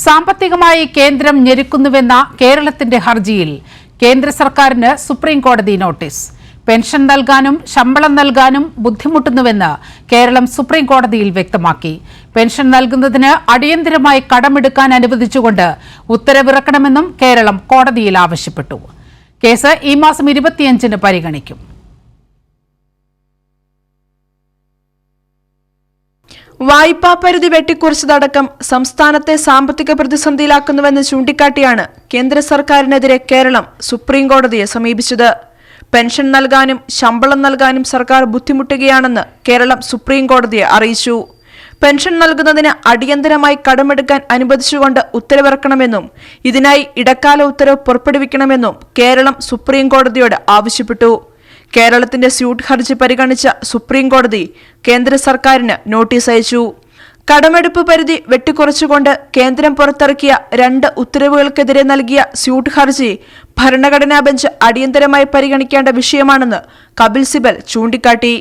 സാമ്പത്തികമായി കേന്ദ്രം ഞെരുക്കുന്നുവെന്ന കേരളത്തിന്റെ ഹർജിയിൽ കേന്ദ്ര സർക്കാരിന് സുപ്രീം കോടതി നോട്ടീസ്. പെൻഷൻ നൽകാനും ശമ്പളം നൽകാനും ബുദ്ധിമുട്ടുന്നുവെന്ന് കേരളം സുപ്രീം കോടതിയിൽ വ്യക്തമാക്കി. പെൻഷൻ നൽകുന്നതിന് അടിയന്തരമായി കടമെടുക്കാൻ അനുവദിച്ചുകൊണ്ട് ഉത്തരവിറക്കണമെന്നും കേരളം കോടതിയിൽ ആവശ്യപ്പെട്ടു. കേസ് ഈ മാസം 25-ന് പരിഗണിക്കും. വായ്പാ പരിധി വെട്ടിക്കുറച്ചതടക്കം സംസ്ഥാനത്തെ സാമ്പത്തിക പ്രതിസന്ധിയിലാക്കുന്നുവെന്ന് ചൂണ്ടിക്കാട്ടിയാണ് കേന്ദ്ര സർക്കാരിനെതിരെ കേരളം സുപ്രീം കോടതിയെ സമീപിച്ചത്. പെൻഷൻ നൽകാനും ശമ്പളം നൽകാനും സർക്കാർ ബുദ്ധിമുട്ടുകയാണെന്ന് കേരളം സുപ്രീം കോടതിയെ അറിയിച്ചു. പെൻഷൻ നൽകുന്നതിന് അടിയന്തരമായി കടമെടുക്കാൻ അനുവദിച്ചുകൊണ്ട് ഉത്തരവിറക്കണമെന്നും ഇതിനായി ഇടക്കാല ഉത്തരവ് പുറപ്പെടുവിക്കണമെന്നും കേരളം സുപ്രീം കോടതിയോട് ആവശ്യപ്പെട്ടു. കേരളത്തിന്റെ സ്യൂട്ട് ഹർജി പരിഗണിച്ച സുപ്രീം കോടതി കേന്ദ്ര സർക്കാരിന് നോട്ടീസ് അയച്ചു. കടമെടുപ്പ് പരിധി വെട്ടിക്കുറച്ചുകൊണ്ട് കേന്ദ്രം പുറത്തിറക്കിയ 2 ഉത്തരവുകൾക്കെതിരെ നൽകിയ സ്യൂട്ട് ഹർജി ഭരണഘടനാ ബെഞ്ച് അടിയന്തരമായി പരിഗണിക്കേണ്ട വിഷയമാണെന്ന് കപിൽ സിബൽ ചൂണ്ടിക്കാട്ടി.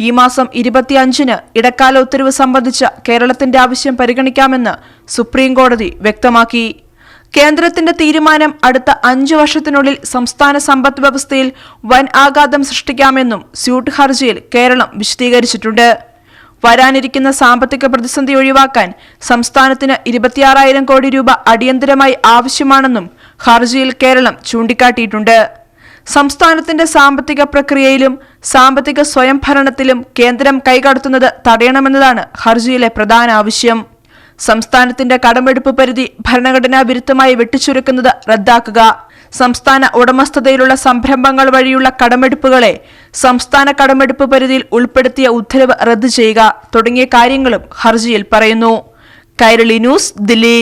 ഈ മാസം 25-ന് ഇടക്കാല ഉത്തരവ് സംബന്ധിച്ച കേരളത്തിന്റെ ആവശ്യം പരിഗണിക്കാമെന്ന് സുപ്രീം കോടതി വ്യക്തമാക്കി. കേന്ദ്രത്തിന്റെ തീരുമാനം അടുത്ത 5 വർഷത്തിനുള്ളിൽ സംസ്ഥാന സമ്പദ് വ്യവസ്ഥയിൽ വൻ ആഘാതം സൃഷ്ടിക്കാമെന്നും സ്യൂട്ട് ഹർജിയിൽ കേരളം വിശദീകരിച്ചിട്ടുണ്ട്. വരാനിരിക്കുന്ന സാമ്പത്തിക പ്രതിസന്ധി ഒഴിവാക്കാൻ സംസ്ഥാനത്തിന് 26,000 കോടി രൂപ അടിയന്തരമായി ആവശ്യമാണെന്നും ഹർജിയിൽ കേരളം ചൂണ്ടിക്കാട്ടിയിട്ടുണ്ട്. സംസ്ഥാനത്തിന്റെ സാമ്പത്തിക പ്രക്രിയയിലും സാമ്പത്തിക സ്വയംഭരണത്തിലും കേന്ദ്രം കൈകടത്തുന്നത് തടയണമെന്നതാണ് ഹർജിയിലെ പ്രധാന ആവശ്യം. സംസ്ഥാനത്തിന്റെ കടമെടുപ്പ് പരിധി ഭരണഘടനാ വിരുദ്ധമായി വെട്ടിച്ചുരുക്കുന്നത് റദ്ദാക്കുക, സംസ്ഥാന ഉടമസ്ഥതയിലുള്ള സംരംഭങ്ങൾ വഴിയുള്ള കടമെടുപ്പുകളെ സംസ്ഥാന കടമെടുപ്പ് പരിധിയിൽ ഉൾപ്പെടുത്തിയ ഉത്തരവ് റദ്ദു ചെയ്യുക തുടങ്ങിയ കാര്യങ്ങളും ഹർജിയിൽ പറയുന്നു. കൈരളി ന്യൂസ്, ദില്ലി.